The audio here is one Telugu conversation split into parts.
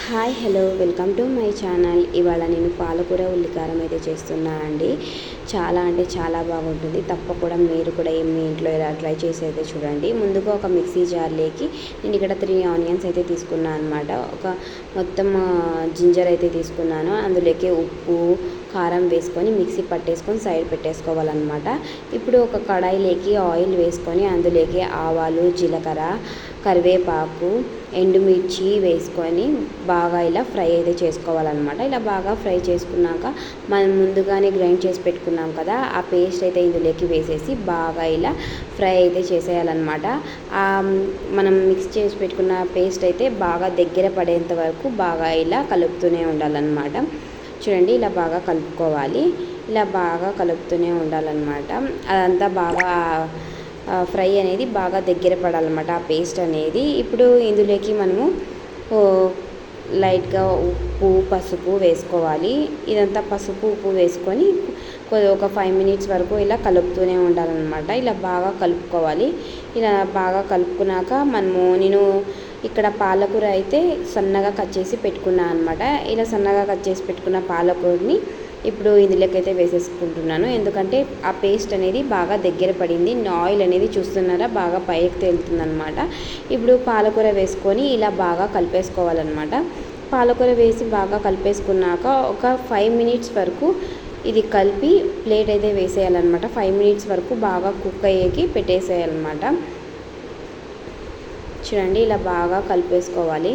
Hi hello welcome to my channel. ఇవాళ నేను పాలకూర ఉల్లికారం అయితే చేస్తున్నా అండి. చాలా అంటే చాలా బాగుంటుంది. తప్పకుండా మీరు కూడా మీ ఇంట్లో ఇలా ట్రై చేసి అయితే చూడండి. ముందుగా ఒక మిక్సీ జార్లోకి నేను ఇక్కడ 3 ఆనియన్స్ అయితే తీసుకున్నాను అనమాట. ఒక మొత్తం జింజర్ అయితే తీసుకున్నాను. అందులోకి ఉప్పు కారం వేసుకొని మిక్సీ పట్టేసుకొని సైడ్ పెట్టేసుకోవాలన్నమాట. ఇప్పుడు ఒక కడాయిలోకి ఆయిల్ వేసుకొని అందులోకి ఆవాలు, జీలకర్ర, కరివేపాకు, ఎండుమిర్చి వేసుకొని బాగా ఇలా ఫ్రై అయితే చేసుకోవాలన్నమాట. ఇలా బాగా ఫ్రై చేసుకున్నాక మనం ముందుగానే గ్రైండ్ చేసి పెట్టుకున్నాం కదా, ఆ పేస్ట్ అయితే ఇందులోకి వేసేసి బాగా ఇలా ఫ్రై అయితే చేసేయాలన్నమాట. మనం మిక్స్ చేసి పెట్టుకున్న పేస్ట్ అయితే బాగా దగ్గర పడేంత వరకు బాగా ఇలా కలుపుతూనే ఉండాలన్నమాట. చూడండి, ఇలా బాగా కలుపుకోవాలి. ఇలా బాగా కలుపుతూనే ఉండాలన్నమాట. అదంతా బాగా ఫ్రై అనేది బాగా దగ్గర పడాలన్నమాట, ఆ పేస్ట్ అనేది. ఇప్పుడు ఇందులోకి మనము లైట్గా ఉప్పు, పసుపు వేసుకోవాలి. ఇదంతా పసుపు, ఉప్పు వేసుకొని ఒక 5 మినిట్స్ వరకు ఇలా కలుపుతూనే ఉండాలన్నమాట. ఇలా బాగా కలుపుకోవాలి. ఇలా బాగా కలుపుకున్నాక నేను ఇక్కడ పాలకూర అయితే సన్నగా కట్ చేసి పెట్టుకున్నాను అనమాట. ఇలా సన్నగా కట్ చేసి పెట్టుకున్న పాలకూరని ఇప్పుడు ఇందులోకి అయితే వేసేసుకుంటున్నాను. ఎందుకంటే ఆ పేస్ట్ అనేది బాగా దగ్గర పడింది. ఆయిల్ అనేది చూస్తున్నారా బాగా పైకి తేలుతుందనమాట. ఇప్పుడు పాలకూర వేసుకొని ఇలా బాగా కలిపేసుకోవాలన్నమాట. పాలకూర వేసి బాగా కలిపేసుకున్నాక ఒక 5 మినిట్స్ వరకు ఇది కలిపి ప్లేట్ అయితే వేసేయాలన్నమాట. 5 మినిట్స్ వరకు బాగా కుక్ అయ్యేకి పెట్టేసేయాలన్నమాట. చూడండి, ఇలా బాగా కలిపేసుకోవాలి.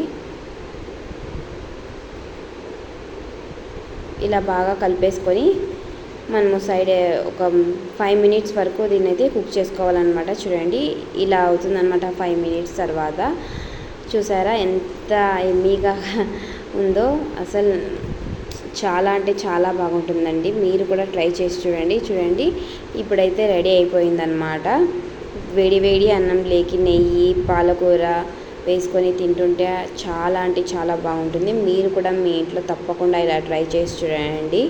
ఇలా బాగా కలిపేసుకొని మనము సైడ్ ఒక 5 మినిట్స్ వరకు దీన్ని అయితే కుక్ చేసుకోవాలన్నమాట. చూడండి, ఇలా అవుతుందన్నమాట. 5 మినిట్స్ తర్వాత చూసారా ఎంత ఎమ్మీగా ఉందో. అసలు చాలా అంటే చాలా బాగుంటుందండి. మీరు కూడా ట్రై చేసి చూడండి. చూడండి, ఇప్పుడైతే రెడీ అయిపోయిందన్నమాట. వేడి వేడి అన్నంలోకి నెయ్యి, పాలకూర వేసుకొని తింటుంటే చాలా అంటే చాలా బాగుంటుంది. మీరు కూడా మీ ఇంట్లో తప్పకుండా ఇలా ట్రై చేసి చూడండి.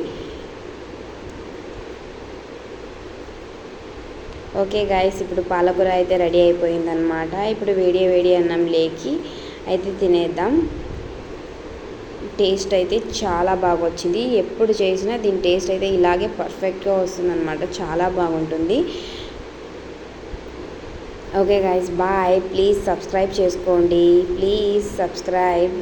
ఓకే గాయస్, ఇప్పుడు పాలకూర అయితే రెడీ అయిపోయిందనమాట. ఇప్పుడు వేడి వేడి అన్నంలోకి అయితే తినేద్దాం. టేస్ట్ అయితే చాలా బాగా వచ్చింది. ఎప్పుడు చేసినా దీని టేస్ట్ అయితే ఇలాగే పర్ఫెక్ట్గా వస్తుందన్నమాట. చాలా బాగుంటుంది. Okay guys, bye. Please subscribe చేసుకోండి. Please subscribe.